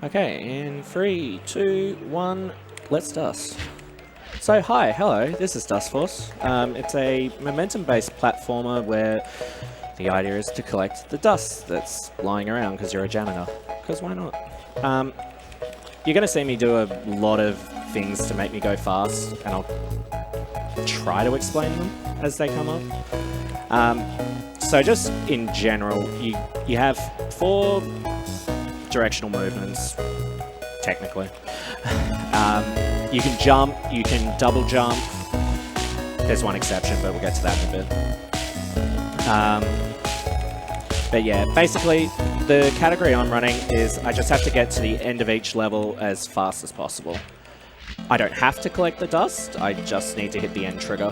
Okay, in 3, 2, 1, let's dust. So hi, hello, this is Dustforce. It's a momentum-based platformer where the idea is to collect the dust that's lying around because you're a janitor. Because why not? You're going to see me do a lot of things to make me go fast, and I'll try to explain them as they come up. So just in general, you have 4 directional movements, technically. You can jump, you can double jump. There's one exception, but we'll get to that in a bit. But yeah, basically, the category I'm running is I just have to get to the end of each level as fast as possible. I don't have to collect the dust, I just need to hit the end trigger.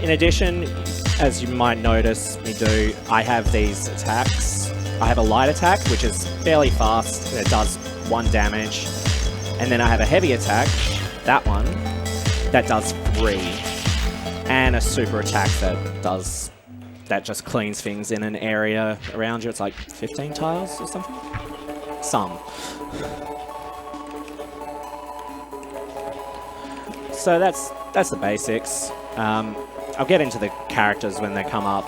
In addition, as you might notice me do, I have these attacks. I have a light attack, which is fairly fast, and it does 1 damage. And then I have a heavy attack, that one, that does 3. And a super attack that just cleans things in an area around you. It's like 15 tiles or something? Some. So that's the basics. I'll get into the characters when they come up,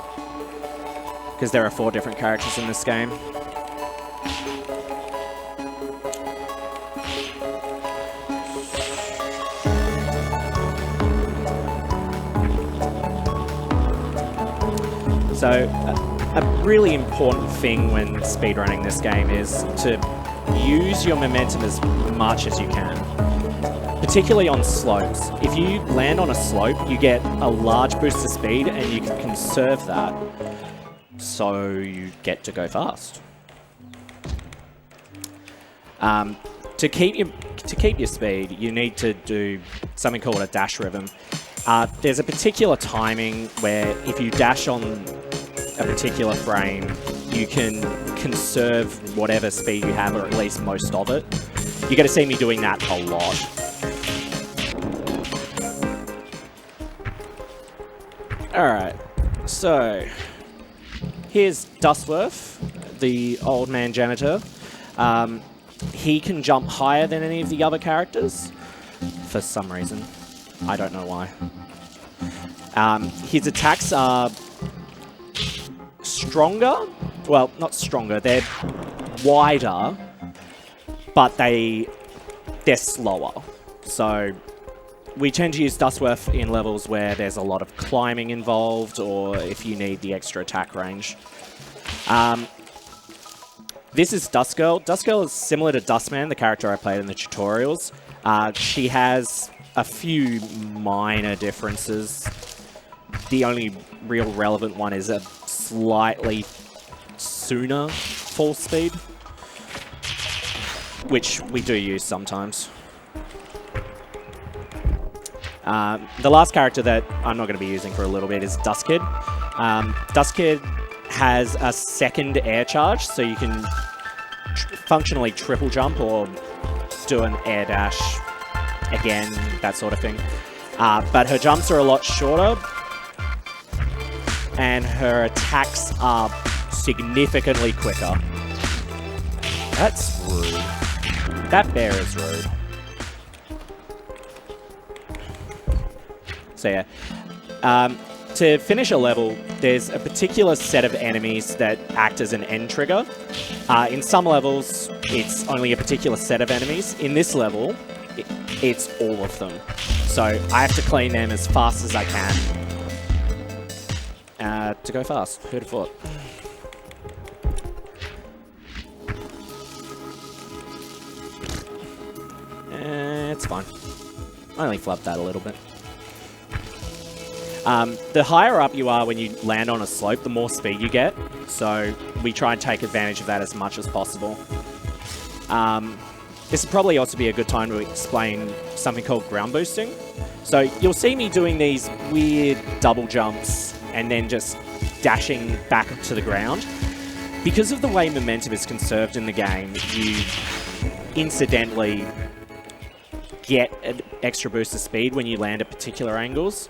because there are 4 different characters in this game. So a really important thing when speedrunning this game is to use your momentum as much as you can. Particularly on slopes. If you land on a slope, you get a large boost of speed and you can conserve that, so you get to go fast. To keep your speed, you need to do something called a dash rhythm. There's a particular timing where if you dash on a particular frame, you can conserve whatever speed you have, or at least most of it. You're going to see me doing that a lot. Alright, so here's Dustworth, the old man janitor. He can jump higher than any of the other characters, for some reason. I don't know why. His attacks are stronger. Well, not stronger, they're wider, but they're slower. So we tend to use Dustworth in levels where there's a lot of climbing involved, or if you need the extra attack range. This is Dustgirl. Dustgirl is similar to Dustman, the character I played in the tutorials. She has a few minor differences. The only real relevant one is a slightly sooner fall speed, which we do use sometimes. The last character that I'm not going to be using for a little bit is Dustkid. Dustkid has a second air charge, so you can functionally triple jump or do an air dash again, that sort of thing. But her jumps are a lot shorter, and her attacks are significantly quicker. That's rude. That bear is rude. So yeah, to finish a level, there's a particular set of enemies that act as an end trigger. In some levels, it's only a particular set of enemies. In this level, it's all of them. So I have to clean them as fast as I can to go fast. Who'd have thought? It's fine. I only flubbed that a little bit. The higher up you are when you land on a slope, the more speed you get. So we try and take advantage of that as much as possible. This would probably also be a good time to explain something called ground boosting. So you'll see me doing these weird double jumps and then just dashing back to the ground. Because of the way momentum is conserved in the game, you incidentally get an extra boost of speed when you land at particular angles.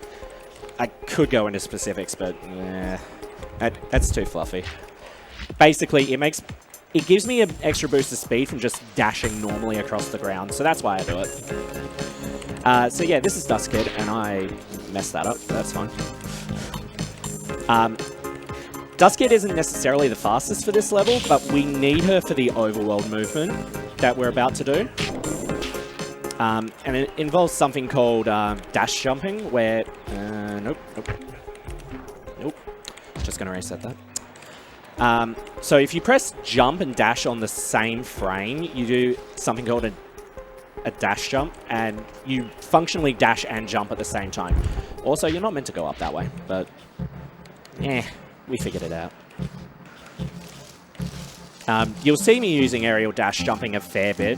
I could go into specifics, but that's too fluffy. Basically, it gives me an extra boost of speed from just dashing normally across the ground, so that's why I do it. So yeah, this is Dust Kid, and I messed that up. That's fine. Dust Kid isn't necessarily the fastest for this level, but we need her for the overworld movement that we're about to do. And it involves something called dash jumping, where... Nope. Just going to reset that. So if you press jump and dash on the same frame, you do something called a dash jump, and you functionally dash and jump at the same time. Also, you're not meant to go up that way, but... we figured it out. You'll see me using aerial dash jumping a fair bit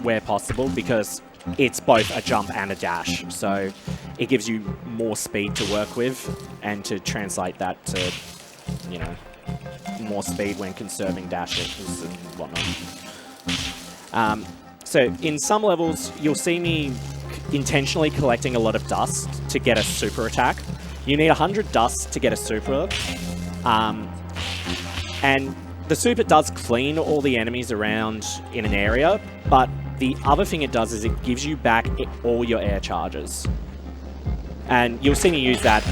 where possible, because it's both a jump and a dash, so it gives you more speed to work with, and to translate that to, you know, more speed when conserving dashes and whatnot. So in some levels, you'll see me intentionally collecting a lot of dust to get a super attack. You need 100 dust to get a super, and the super does clean all the enemies around in an area, but the other thing it does is it gives you back all your air charges. And you'll see me use that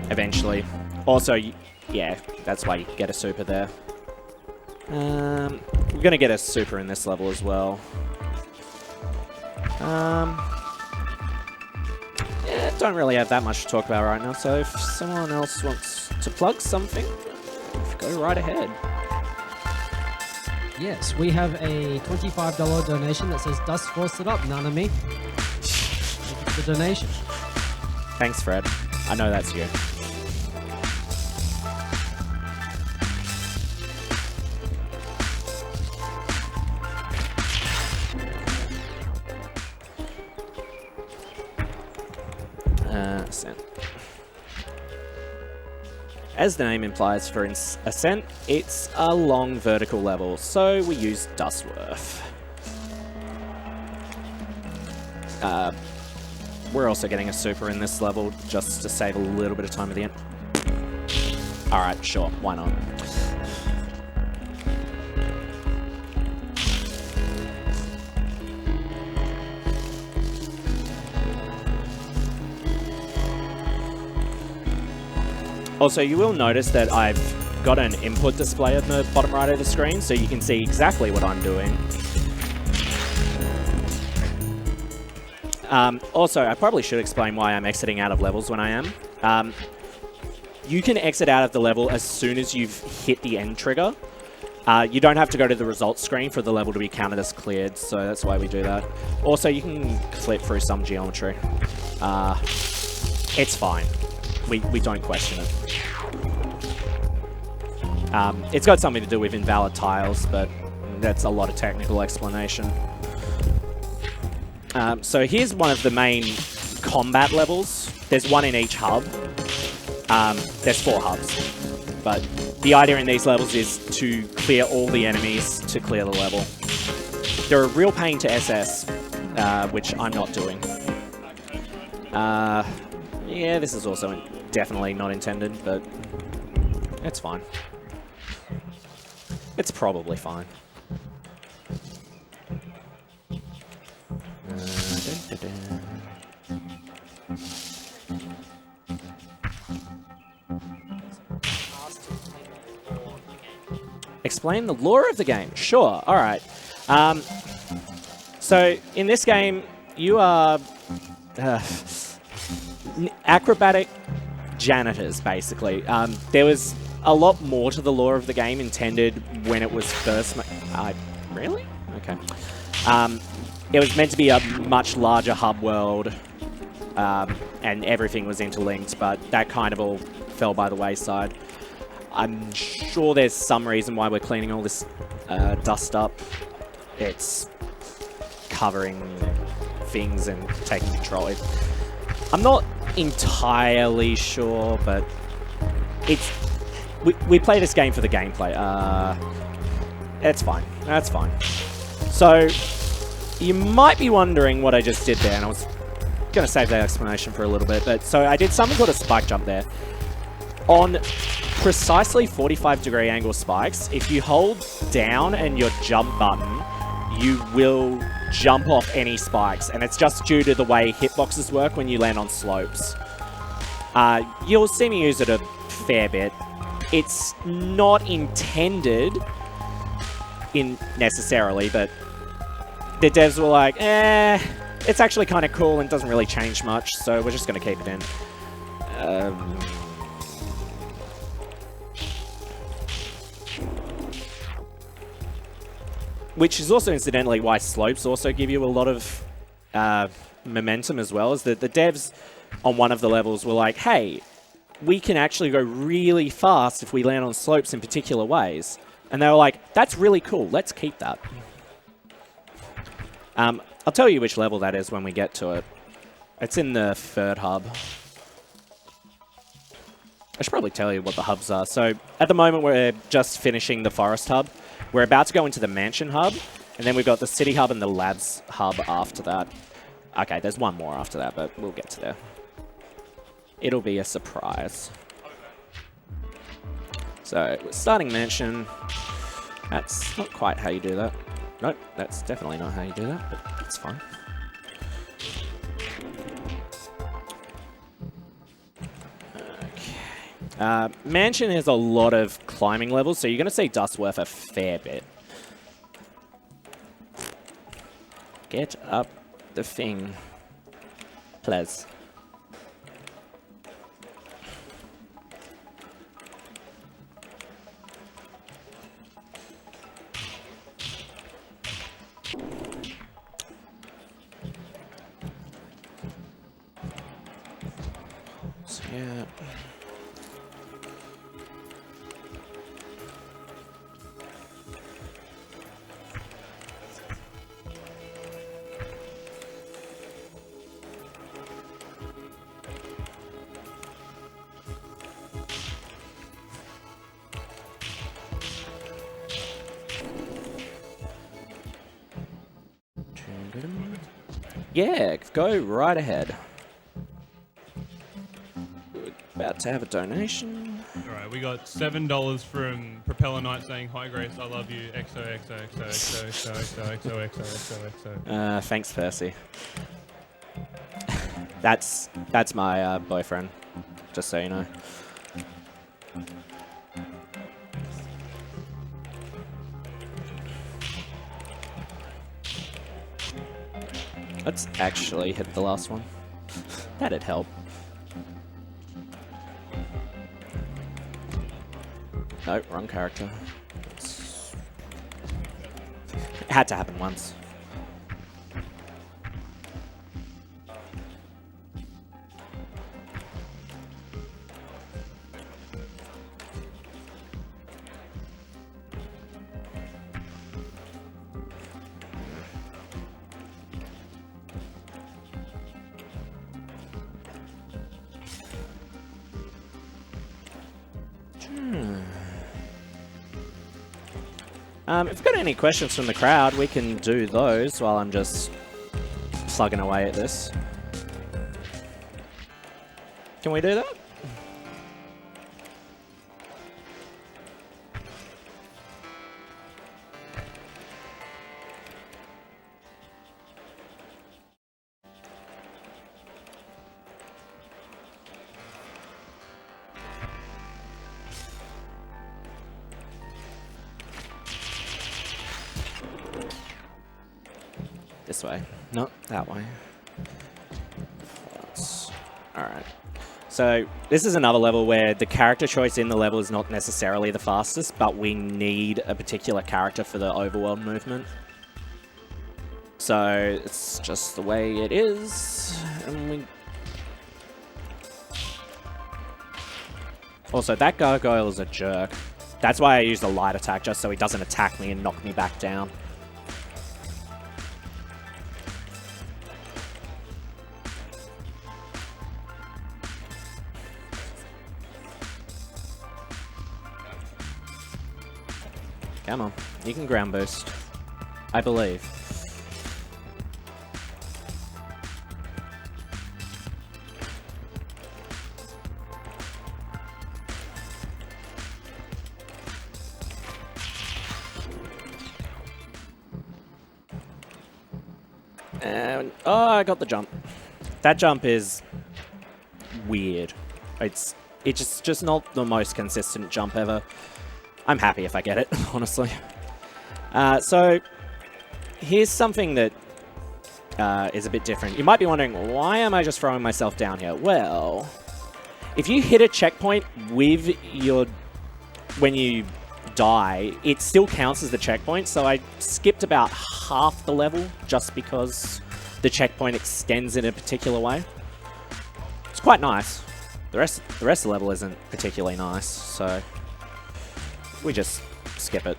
eventually. Also, yeah, that's why you get a super there. We're going to get a super in this level as well. Yeah, don't really have that much to talk about right now, so if someone else wants to plug something, go right ahead. Yes, we have a $25 donation that says Dustforce it up, Nanami. Thank you for the donation. Thanks, Fred. I know that's you. Ascent. As the name implies for Ascent, it's a long vertical level, so we use Dustworth. We're also getting a super in this level, just to save a little bit of time at the end. Alright, sure, why not? Also, you will notice that I've got an input display at the bottom right of the screen, so you can see exactly what I'm doing. Also, I probably should explain why I'm exiting out of levels when I am. You can exit out of the level as soon as you've hit the end trigger. You don't have to go to the results screen for the level to be counted as cleared, so that's why we do that. Also, you can flip through some geometry. It's fine. We don't question it. It's got something to do with invalid tiles, but that's a lot of technical explanation. So here's one of the main combat levels. There's one in each hub. There's 4 hubs. But the idea in these levels is to clear all the enemies to clear the level. They're a real pain to SS, which I'm not doing. Yeah, this is also definitely not intended, but it's fine. It's probably fine. Explain the lore of the game. Sure, alright. So, in this game, you are acrobatic janitors, basically. There was a lot more to the lore of the game intended when it was first really? Okay. It was meant to be a much larger hub world, and everything was interlinked, but that kind of all fell by the wayside. I'm sure there's some reason why we're cleaning all this dust up. It's covering things and taking control. I'm not entirely sure, but it's... We play this game for the gameplay. It's fine. That's fine. So, you might be wondering what I just did there, and I was going to save that explanation for a little bit. But so I did something called a spike jump there. On precisely 45-degree angle spikes, if you hold down and your jump button, you will jump off any spikes, and it's just due to the way hitboxes work when you land on slopes. You'll see me use it a fair bit. It's not intended necessarily, but the devs were like, it's actually kind of cool and doesn't really change much, so we're just going to keep it in. Which is also incidentally why slopes also give you a lot of momentum as well, is that the devs on one of the levels were like, hey, we can actually go really fast if we land on slopes in particular ways. And they were like, that's really cool, let's keep that. I'll tell you which level that is when we get to it. It's in the third hub. I should probably tell you what the hubs are. So at the moment, we're just finishing the forest hub. We're about to go into the mansion hub, and then we've got the city hub and the labs hub after that. Okay, there's one more after that, but we'll get to there. It'll be a surprise. So we're starting mansion. That's not quite how you do that. Nope, that's definitely not how you do that, but that's fine. Okay. Mansion has a lot of climbing levels, so you're going to see dust worth a fair bit. Get up the thing, please. Yeah. Yeah, go right ahead. About to have a donation. Alright, we got $7 from Propeller Knight saying, "Hi Grace, I love you, XOXOXOXOXOXOXOXOXO." Thanks, Percy. That's my boyfriend, just so you know. Let's actually hit the last one. That'd help. No, wrong character. It had to happen once. If we've got any questions from the crowd, we can do those while I'm just plugging away at this. Can we do that? This way. No, that way. Alright. So, this is another level where the character choice in the level is not necessarily the fastest, but we need a particular character for the overworld movement. So, it's just the way it is. And also, that gargoyle is a jerk. That's why I used a light attack, just so he doesn't attack me and knock me back down. Come on, you can ground boost. I believe. And, oh, I got the jump. That jump is weird. It's just not the most consistent jump ever. I'm happy if I get it, honestly. So, here's something that is a bit different. You might be wondering, why am I just throwing myself down here? Well, if you hit a checkpoint with your... when you die, it still counts as the checkpoint, so I skipped about half the level just because the checkpoint extends in a particular way. It's quite nice. The rest of the level isn't particularly nice, so we just skip it.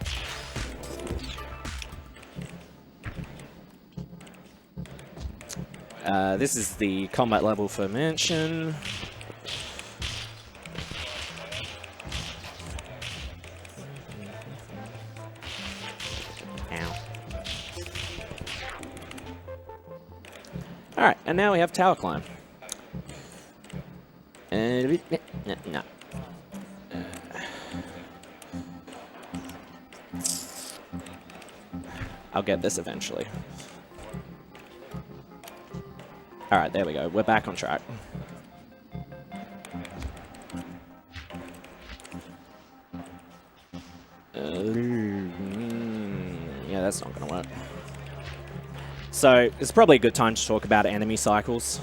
This is the combat level for Mansion. Alright, and now we have Tower Climb. And no. I'll get this eventually. Alright, there we go. We're back on track. Yeah, that's not gonna work. So, it's probably a good time to talk about enemy cycles.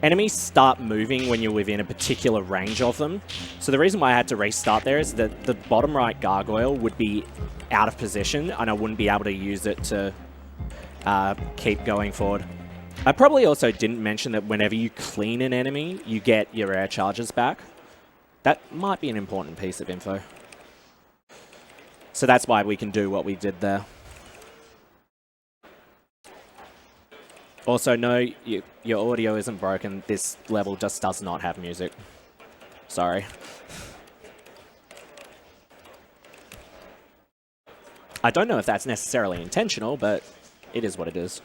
Enemies start moving when you're within a particular range of them. So the reason why I had to restart there is that the bottom right gargoyle would be out of position, and I wouldn't be able to use it to keep going forward. I probably also didn't mention that whenever you clean an enemy, you get your air charges back. That might be an important piece of info. So that's why we can do what we did there. Also, no, your audio isn't broken. This level just does not have music. Sorry. I don't know if that's necessarily intentional, but it is what it is.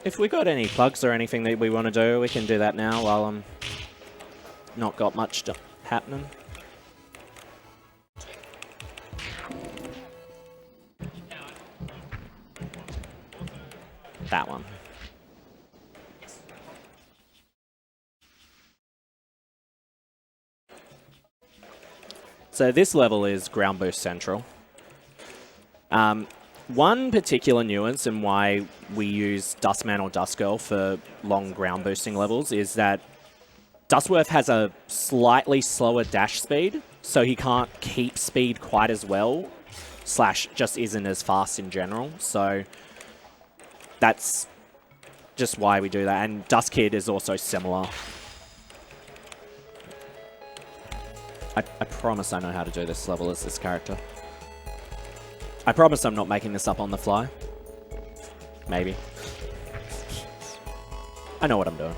If we got any plugs or anything that we want to do, we can do that now while I'm not got much happening. That one. So this level is Ground Boost Central. One particular nuance in why we use Dustman or Dustgirl for long ground boosting levels is that Dustworth has a slightly slower dash speed, so he can't keep speed quite as well, / just isn't as fast in general, so that's just why we do that. And Dust Kid is also similar. I promise I know how to do this level as this character. I promise I'm not making this up on the fly. Maybe. I know what I'm doing.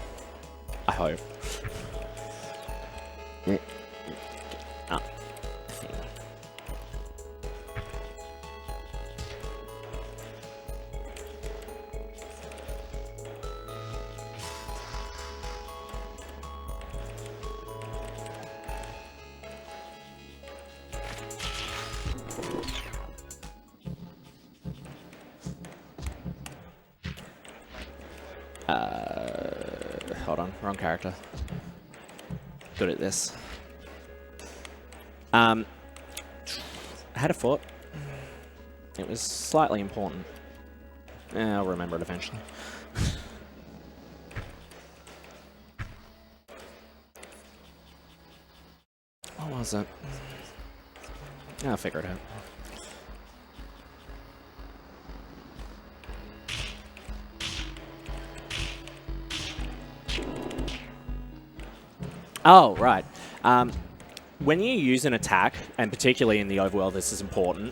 I hope. Ah. Hold on, wrong character. Good at this. I had a thought. It was slightly important. I'll remember it eventually. What was it? I'll figure it out. Oh, right. When you use an attack, and particularly in the overworld this is important,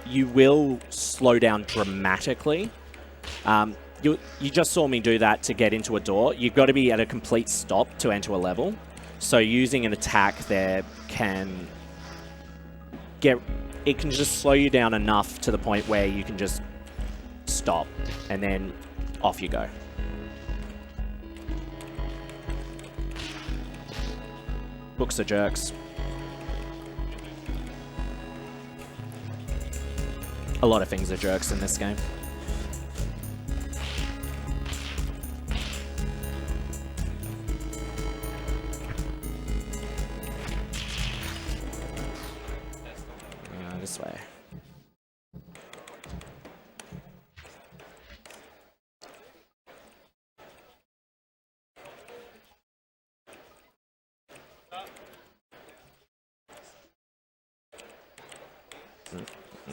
you will slow down dramatically. You just saw me do that to get into a door. You've got to be at a complete stop to enter a level. So using an attack there can just slow you down enough to the point where you can just stop and then off you go. Books are jerks. A lot of things are jerks in this game. This way.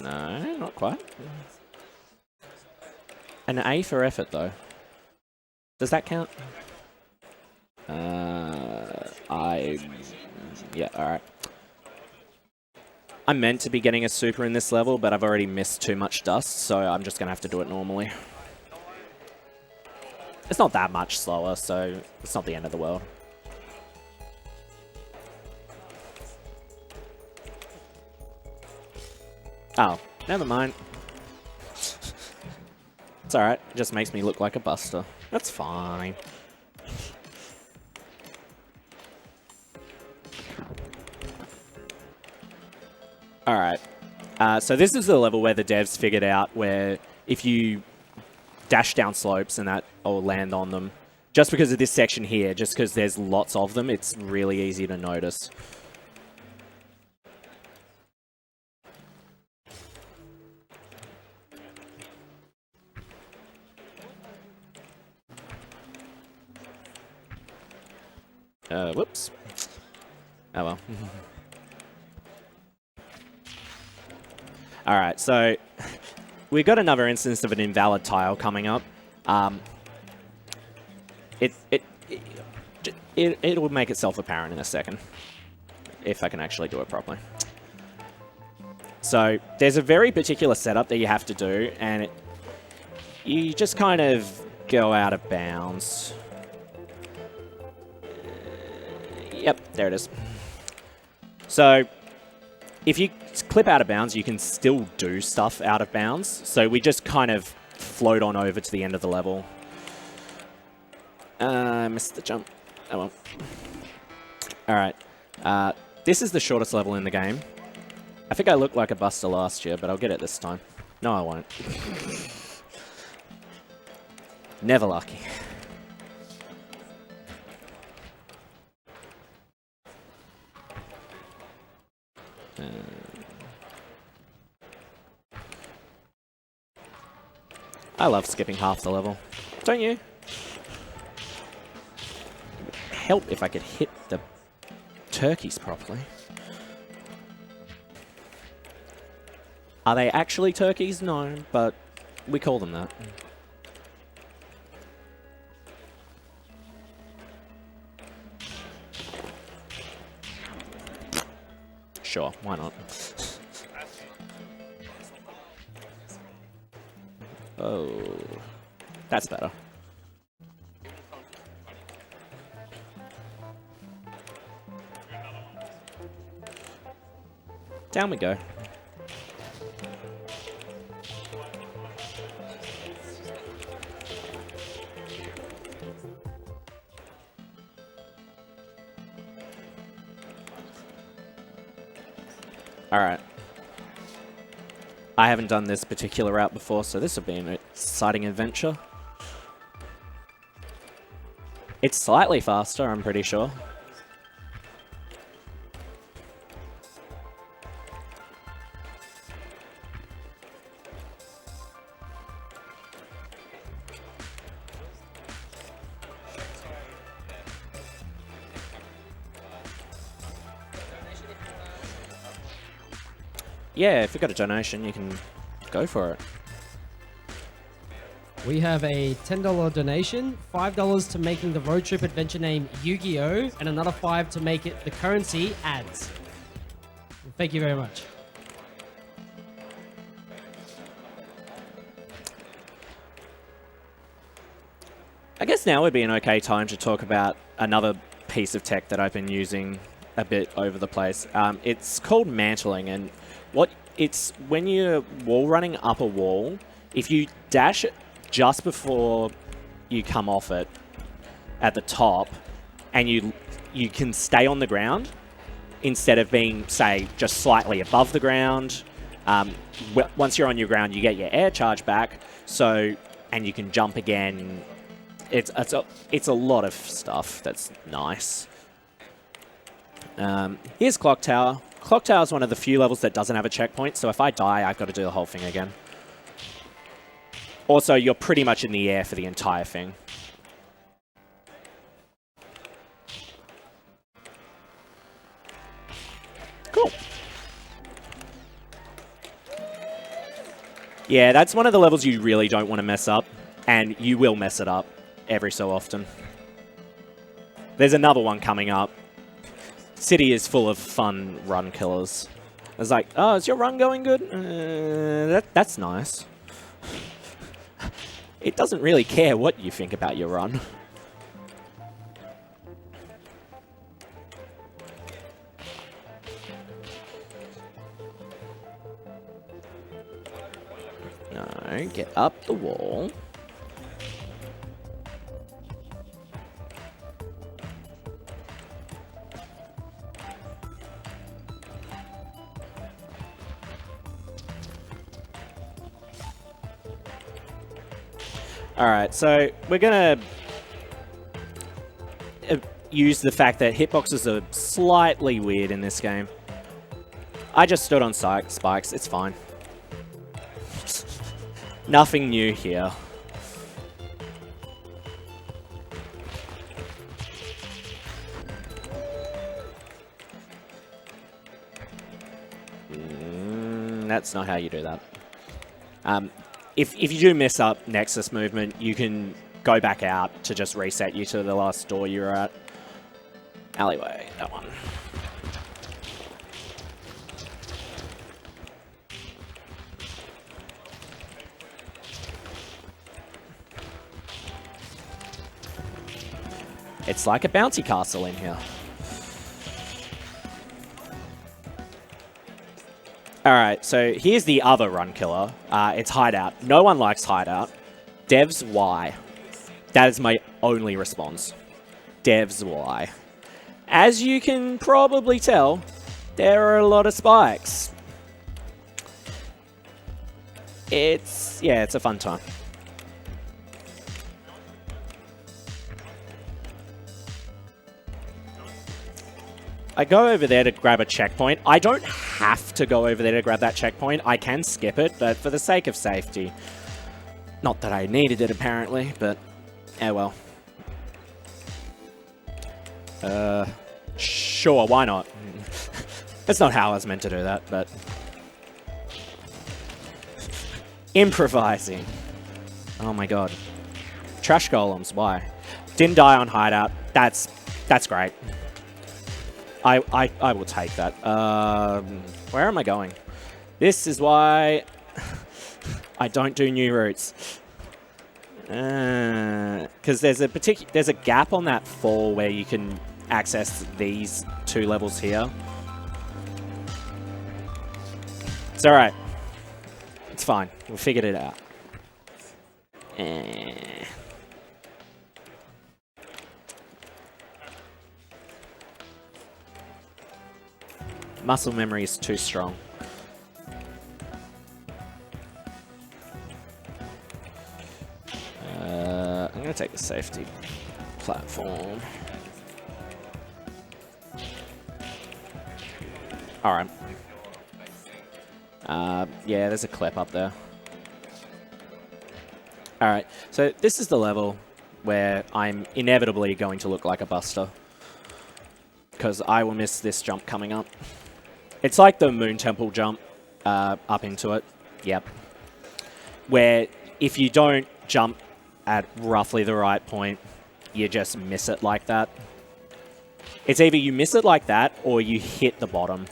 No, not quite. An A for effort, though. Does that count? Yeah, alright. I'm meant to be getting a super in this level, but I've already missed too much dust, so I'm just going to have to do it normally. It's not that much slower, so it's not the end of the world. Oh, never mind. It's alright, it just makes me look like a buster. That's fine. Alright, so this is the level where the devs figured out where if you dash down slopes and that will land on them, just because of this section here, just because there's lots of them, it's really easy to notice. Whoops. Oh well. Alright, so we got another instance of an invalid tile coming up. It will make itself apparent in a second, if I can actually do it properly. So there's a very particular setup that you have to do, and you just kind of go out of bounds. Yep, there it is. So if you clip out of bounds, you can still do stuff out of bounds. So we just kind of float on over to the end of the level. I missed the jump. Oh well. Alright. This is the shortest level in the game. I think I looked like a buster last year, but I'll get it this time. No, I won't. Never lucky. I love skipping half the level. Don't you? Help if I could hit the turkeys properly. Are they actually turkeys? No, but we call them that. Sure, why not? Oh, that's better. Down we go. Alright. I haven't done this particular route before, so this will be an exciting adventure. It's slightly faster, I'm pretty sure. Yeah, if you've got a donation, you can go for it. We have a $10 donation, $5 to making the road trip adventure name Yu-Gi-Oh! And another $5 to make it the currency ads. Thank you very much. I guess now would be an okay time to talk about another piece of tech that I've been using a bit over the place. It's called mantling, and it's when you're wall running up a wall, if you dash it just before you come off it at the top, and you can stay on the ground instead of being, say, just slightly above the ground. Once you're on your ground, you get your air charge back, and you can jump again. It's a lot of stuff that's nice. Here's Clock Tower. Clock Tower is one of the few levels that doesn't have a checkpoint, so if I die, I've got to do the whole thing again. Also, you're pretty much in the air for the entire thing. Cool. Yeah, that's one of the levels you really don't want to mess up, and you will mess it up every so often. There's another one coming up. City is full of fun run killers. It's like, oh, is your run going good? That's nice. It doesn't really care what you think about your run. No, get up the wall. Alright, so we're going to use the fact that hitboxes are slightly weird in this game. I just stood on spikes, it's fine. Nothing new here. That's not how you do that. If you do mess up Nexus movement, you can go back out to just reset you to the last door you were at. Alleyway, that one. It's like a bouncy castle in here. Alright, so here's the other run killer. It's Hideout. No one likes Hideout. Devs, why? That is my only response. Devs, why? As you can probably tell, there are a lot of spikes. It's a fun time. I go over there to grab a checkpoint. I don't have to go over there to grab that checkpoint. I can skip it, but for the sake of safety. Not that I needed it, apparently, but well. Sure, why not? That's not how I was meant to do that, but... Improvising. Oh my god. Trash golems, why? Didn't die on Hideout. That's great. I will take that. Where am I going? This is why I don't do new routes. Because there's a gap on that fall where you can access these two levels here. It's alright. It's fine. We figured it out. Muscle memory is too strong. I'm going to take the safety platform. Alright. Yeah, there's a clip up there. Alright, so this is the level where I'm inevitably going to look like a buster. Because I will miss this jump coming up. It's like the Moon Temple jump up into it. Yep. Where if you don't jump at roughly the right point, you just miss it like that. It's either you miss it like that or you hit the bottom.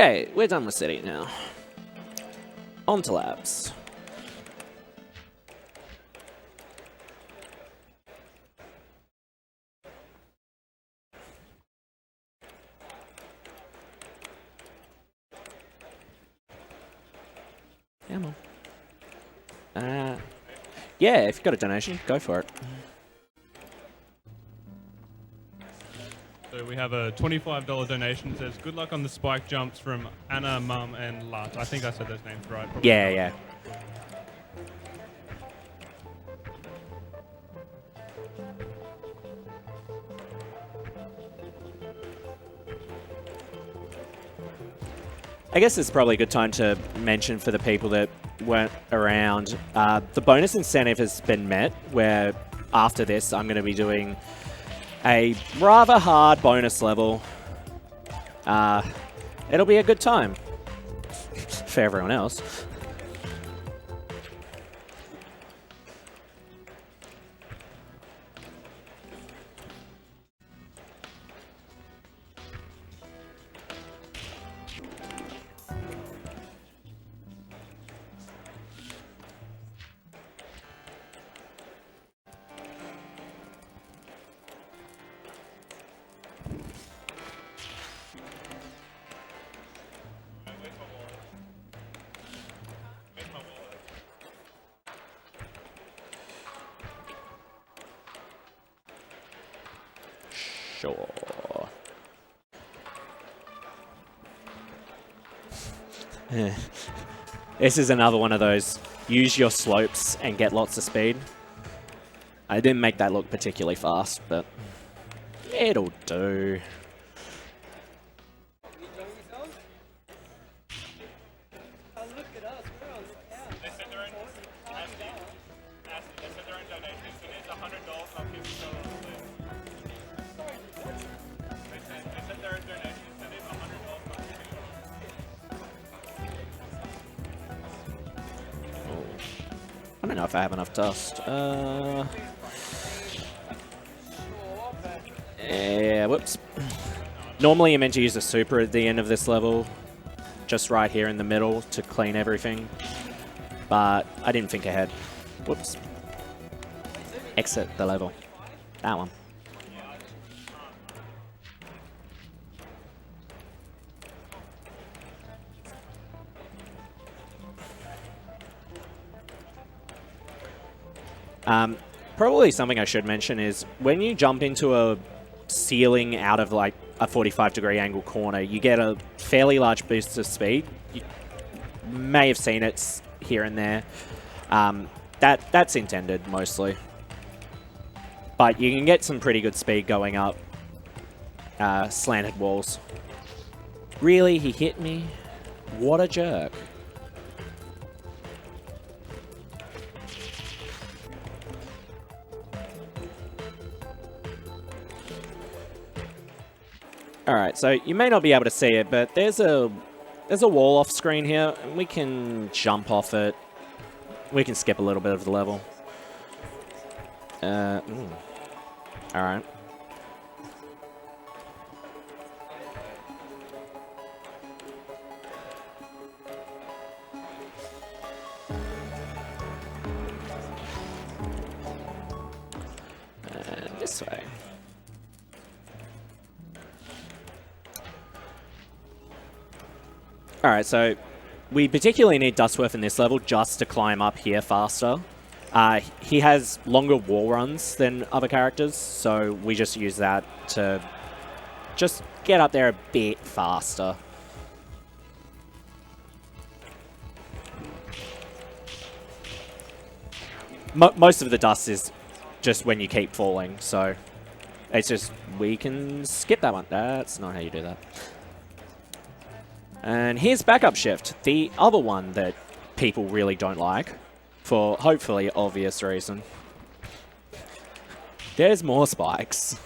Okay, we're done with City now. On to Labs. Come on. Yeah, if you've got a donation, go for it. So we have a $25 donation. It says, good luck on the spike jumps from Anna, Mum, and Lat. I think I said those names right. Probably Yeah, not. yeah. I guess it's probably a good time to mention for the people that weren't around, the bonus incentive has been met, where after this I'm going to be doing a rather hard bonus level. It'll be a good time for everyone else. Sure. This is another one of those, use your slopes and get lots of speed. I didn't make that look particularly fast, but it'll do. I don't know if I have enough dust. Yeah, whoops. Normally you're meant to use a super at the end of this level, just right here in the middle to clean everything, but I didn't think ahead. Whoops. Exit the level. That one. Probably something I should mention is when you jump into a ceiling out of like a 45-degree angle corner, you get a fairly large boost of speed. You may have seen it here and there. That's intended mostly. But you can get some pretty good speed going up slanted walls. Really? He hit me? What a jerk. Alright, so you may not be able to see it, but there's a wall off screen here, and we can jump off it. We can skip a little bit of the level. Alright. And this way. Alright, so we particularly need Dustworth in this level just to climb up here faster. He has longer wall runs than other characters, so we just use that to just get up there a bit faster. Most of the dust is just when you keep falling, so it's just, we can skip that one. That's not how you do that. And here's Backup Shift, the other one that people really don't like, for hopefully obvious reason. There's more spikes.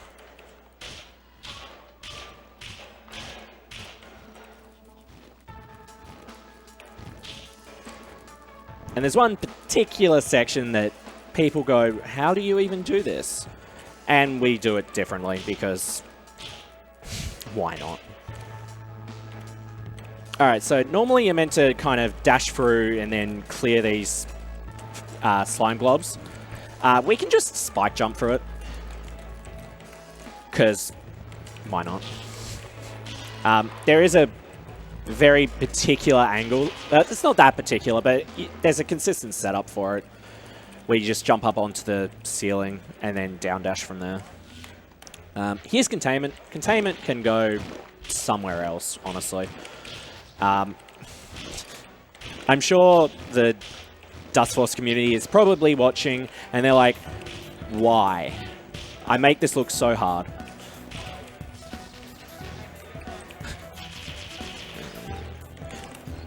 And there's one particular section that people go, how do you even do this? And we do it differently because why not? Alright, so normally you're meant to kind of dash through and then clear these slime globs. We can just spike jump through it. Because why not? There is a very particular angle. It's not that particular, but there's a consistent setup for it. Where you just jump up onto the ceiling and then down dash from there. Here's containment. Containment can go somewhere else, honestly. I'm sure the Dustforce community is probably watching and they're like, why? I make this look so hard.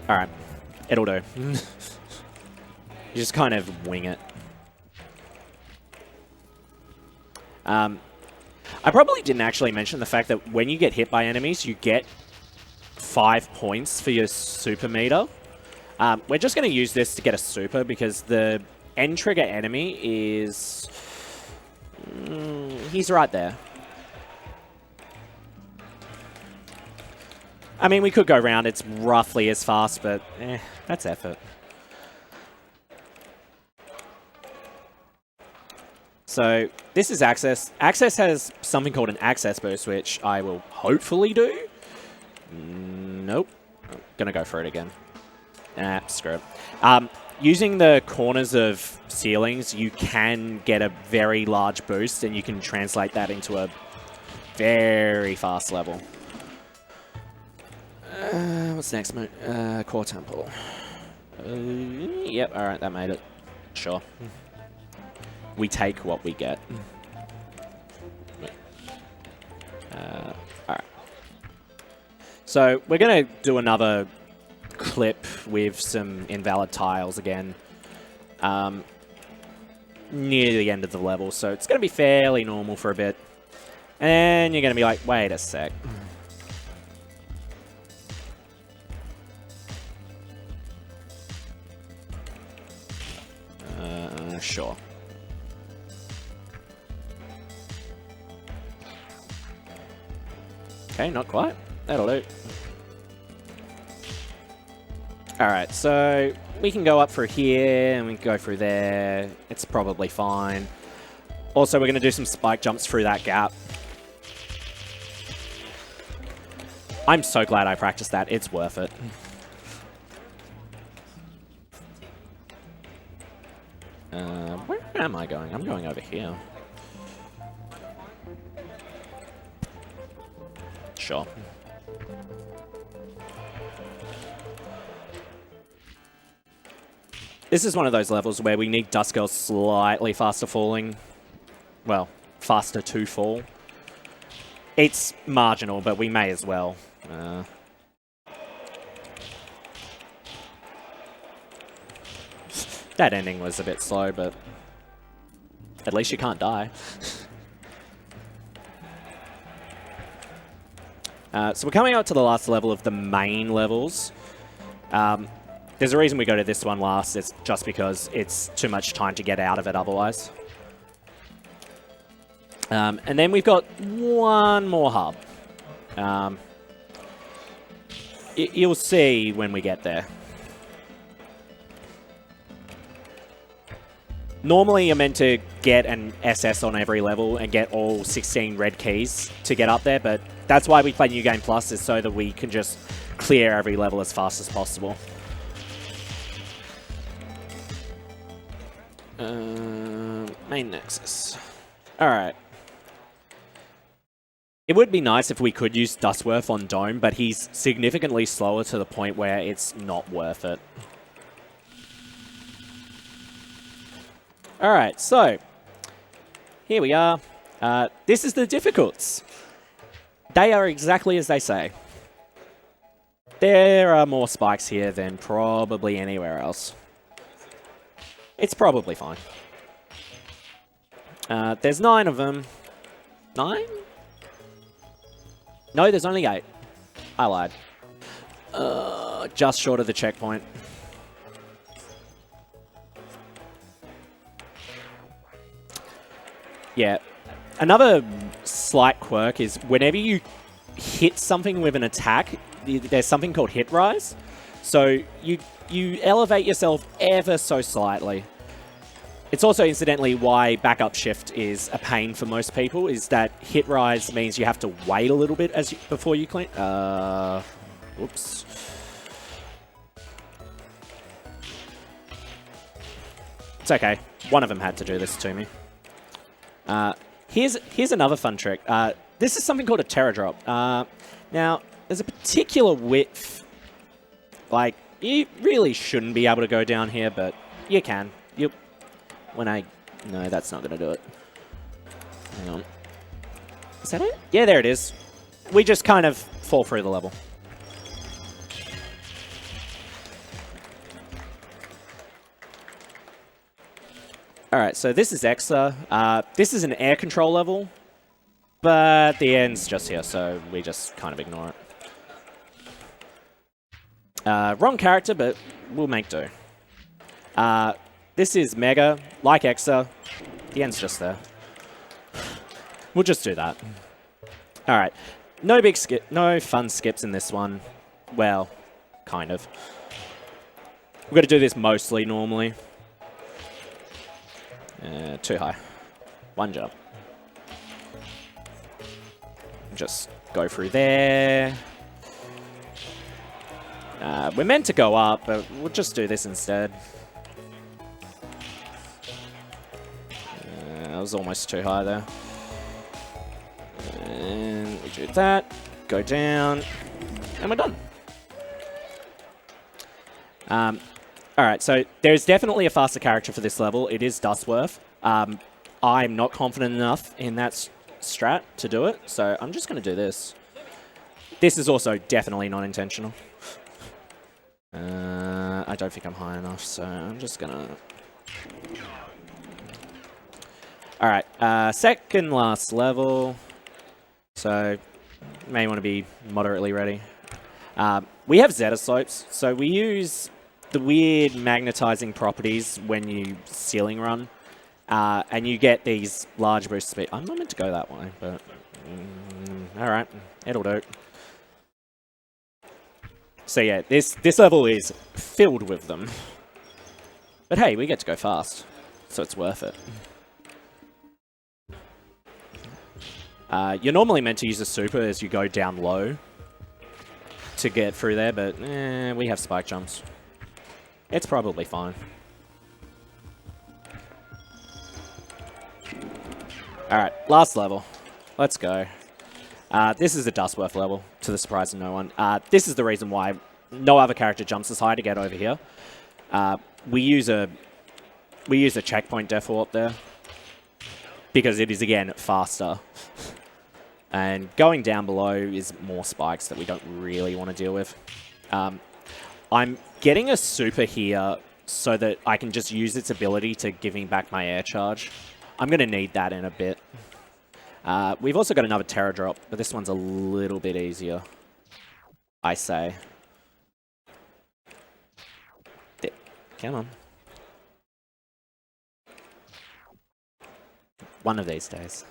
Alright, it'll do. You just kind of wing it. I probably didn't actually mention the fact that when you get hit by enemies, you get 5 points for your super meter. We're just going to use this to get a super because the end trigger enemy is... he's right there. I mean, we could go around. It's roughly as fast, but that's effort. So this is Access. Access has something called an Access Boost, which I will hopefully do. Nope. I'm going to go for it again. Screw it. Using the corners of ceilings, you can get a very large boost, and you can translate that into a very fast level. What's next? Core Temple. Yep, alright, that made it. Sure. We take what we get. Alright. So, we're going to do another clip with some invalid tiles again. Near the end of the level, so it's going to be fairly normal for a bit. And you're going to be like, wait a sec. Sure. Okay, not quite. That'll do. Alright, so we can go up through here and we can go through there. It's probably fine. Also, we're going to do some spike jumps through that gap. I'm so glad I practiced that. It's worth it. Where am I going? I'm going over here. Sure. This is one of those levels where we need Dust Girls slightly faster falling. Well, faster to fall. It's marginal, but we may as well. That ending was a bit slow, but at least you can't die. So we're coming up to the last level of the main levels. There's a reason we go to this one last. It's just because it's too much time to get out of it otherwise. And then we've got one more hub. You'll see when we get there. Normally, you're meant to get an SS on every level and get all 16 red keys to get up there, but that's why we play New Game Plus, is so that we can just clear every level as fast as possible. Main Nexus. Alright. It would be nice if we could use Dustworth on Dome, but he's significantly slower to the point where it's not worth it. Alright, so here we are. This is the difficulties. They are exactly as they say. There are more spikes here than probably anywhere else. It's probably fine. There's 9 of them. 9? No, there's only 8. I lied. Just short of the checkpoint. Yeah. Another slight quirk is whenever you hit something with an attack, there's something called hit rise. So you elevate yourself ever so slightly. It's also incidentally why backup shift is a pain for most people, is that hit rise means you have to wait a little bit before you clean. Oops. It's okay. One of them had to do this to me. Here's another fun trick. This is something called a Terra Drop. Now, there's a particular width. Like, you really shouldn't be able to go down here, but you can. No, that's not going to do it. Hang on. Is that it? Yeah, there it is. We just kind of fall through the level. Alright, so this is Exa. This is an air control level, but the end's just here, so we just kind of ignore it. Wrong character, but we'll make do. This is Mega, like Exa. The end's just there. We'll just do that. Alright, no fun skips in this one. Well, kind of. We've got to do this mostly normally. Too high. One jump. Just go through there. We're meant to go up, but we'll just do this instead. That was almost too high there. And we do that. Go down. And we're done. Alright, so there's definitely a faster character for this level. It is Dustworth. I'm not confident enough in that strat to do it, so I'm just going to do this. This is also definitely not intentional. I don't think I'm high enough, so I'm just going to... Alright, second last level. So, you may want to be moderately ready. We have Zeta slopes, so we use the weird magnetizing properties when you ceiling run, and you get these large boost speed. I'm not meant to go that way, but alright, it'll do. So yeah, this level is filled with them. But hey, we get to go fast, so it's worth it. You're normally meant to use a super as you go down low to get through there, but we have spike jumps. It's probably fine. Alright, last level. Let's go. This is a Dustworth level, to the surprise of no one. This is the reason why no other character jumps as high to get over here. We use a checkpoint default there, because it is, again, faster. And going down below is more spikes that we don't really want to deal with. I'm getting a super here so that I can just use its ability to give me back my air charge. I'm going to need that in a bit. We've also got another Terra Drop, but this one's a little bit easier, I say. There. Come on. One of these days.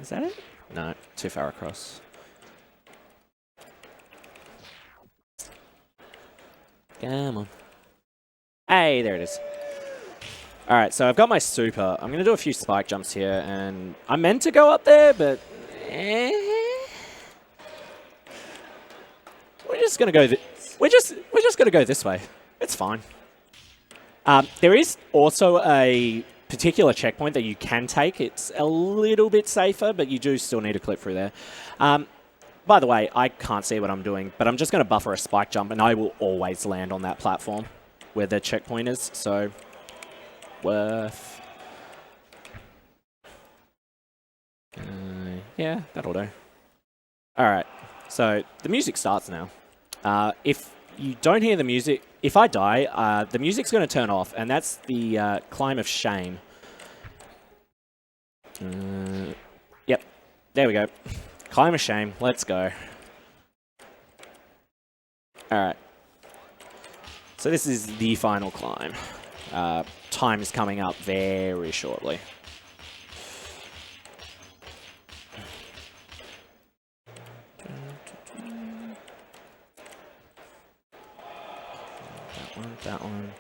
Is that it? No, too far across. Come on. Hey, there it is. Alright, so I've got my super. I'm going to do a few spike jumps here, and I'm meant to go up there, but... We're just going to go... We're just going to go this way. It's fine. There is also a particular checkpoint that you can take. It's a little bit safer, but you do still need to clip through there. By the way, I can't see what I'm doing, but I'm just going to buffer a spike jump, and I will always land on that platform where the checkpoint is, so worth. Yeah, that'll do. Alright, so the music starts now. If you don't hear the music, if I die, the music's going to turn off, and that's the Climb of Shame. Yep, there we go. Climb of Shame, let's go. Alright. So this is the final climb. Time is coming up very shortly. that one.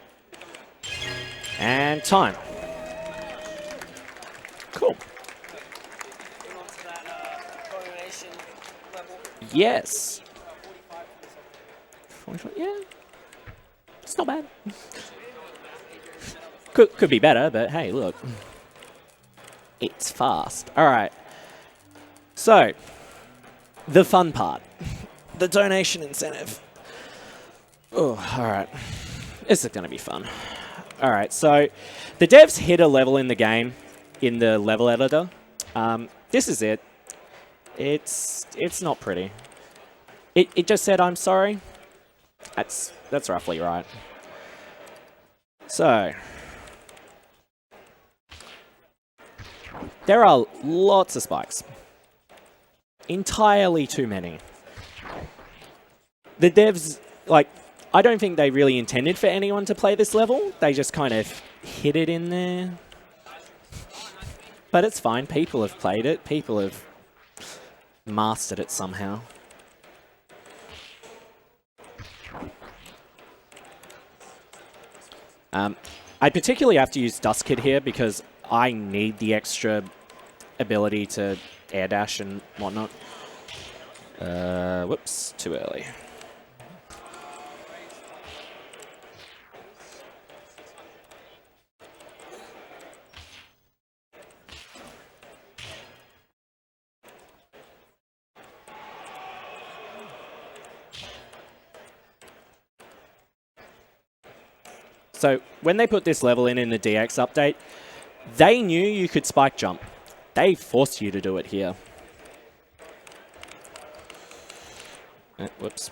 And time. Cool. Yes. 45, yeah. It's not bad. Could be better, but hey, look. It's fast. All right. So, the fun part. The donation incentive. Oh, all right. This is going to be fun. All right, so the devs hit a level in the game in the level editor. This is it. It's not pretty. It just said, I'm sorry. That's roughly right. So, there are lots of spikes. Entirely too many. The devs, like, I don't think they really intended for anyone to play this level. They just kind of hid it in there. But it's fine. People have played it. People have mastered it somehow. I particularly have to use Dust Kid here because I need the extra ability to air dash and whatnot. Whoops, too early. So when they put this level in the DX update, they knew you could spike jump. They forced you to do it here. Whoops.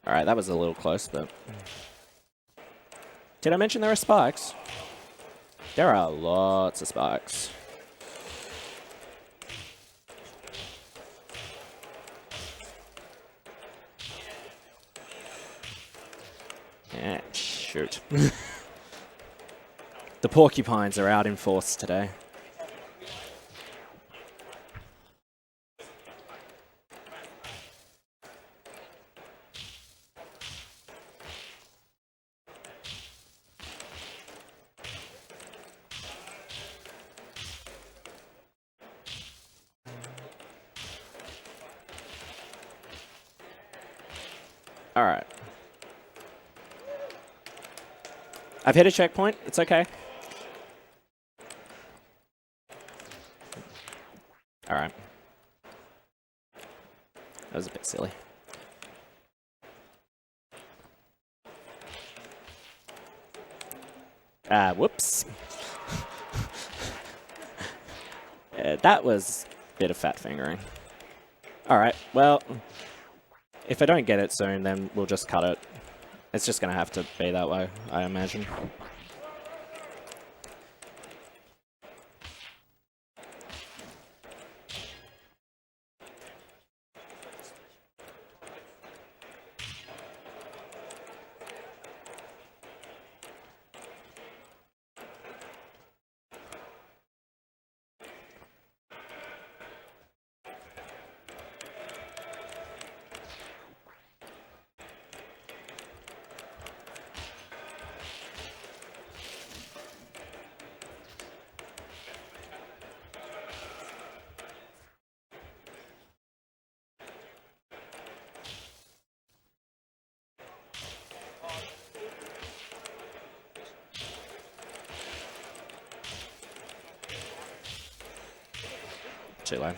All right, that was a little close, but... Did I mention there are spikes? There are lots of spikes. Yeah, shoot. The porcupines are out in force today. All right. I've hit a checkpoint. It's okay. All right. That was a bit silly. Whoops. That was a bit of fat fingering. All right, well, if I don't get it soon, then we'll just cut it. It's just going to have to be that way, I imagine. Too low.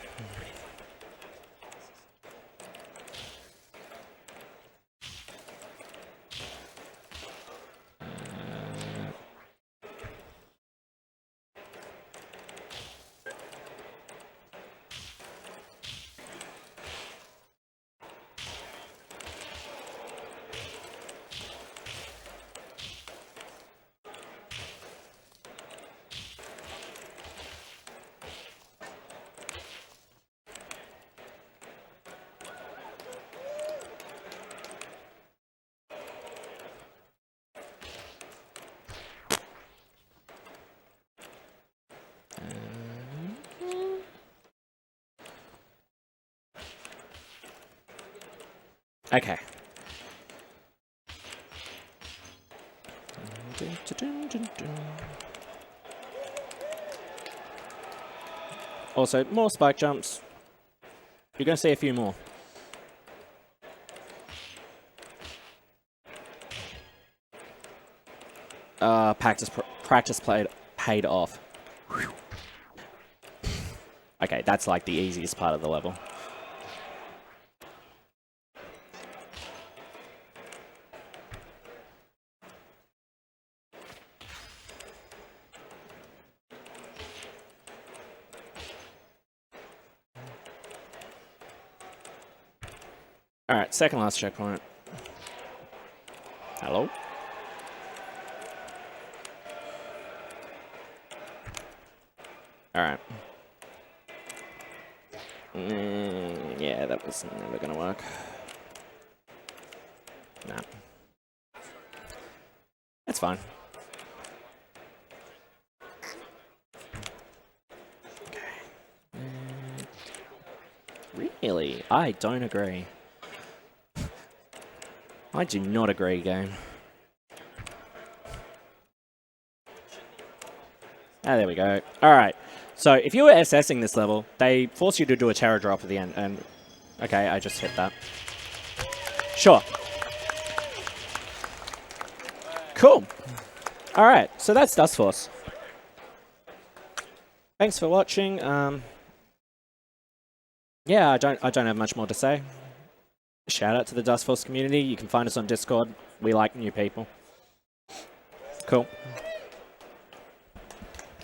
Okay. Also, more spike jumps. You're going to see a few more. Practice paid off. Whew. Okay, that's like the easiest part of the level. Alright, second last checkpoint. Hello? Alright. Yeah, that was never gonna work. Nah. That's fine. Okay. Really? I don't agree. I do not agree, game. Ah, there we go. Alright. So, if you were assessing this level, they force you to do a terror drop at the end, and... Okay, I just hit that. Sure. Cool. Alright, so that's Dustforce. Thanks for watching. Yeah, I don't have much more to say. Shout out to the Dustforce community. You can find us on Discord. We like new people. Cool.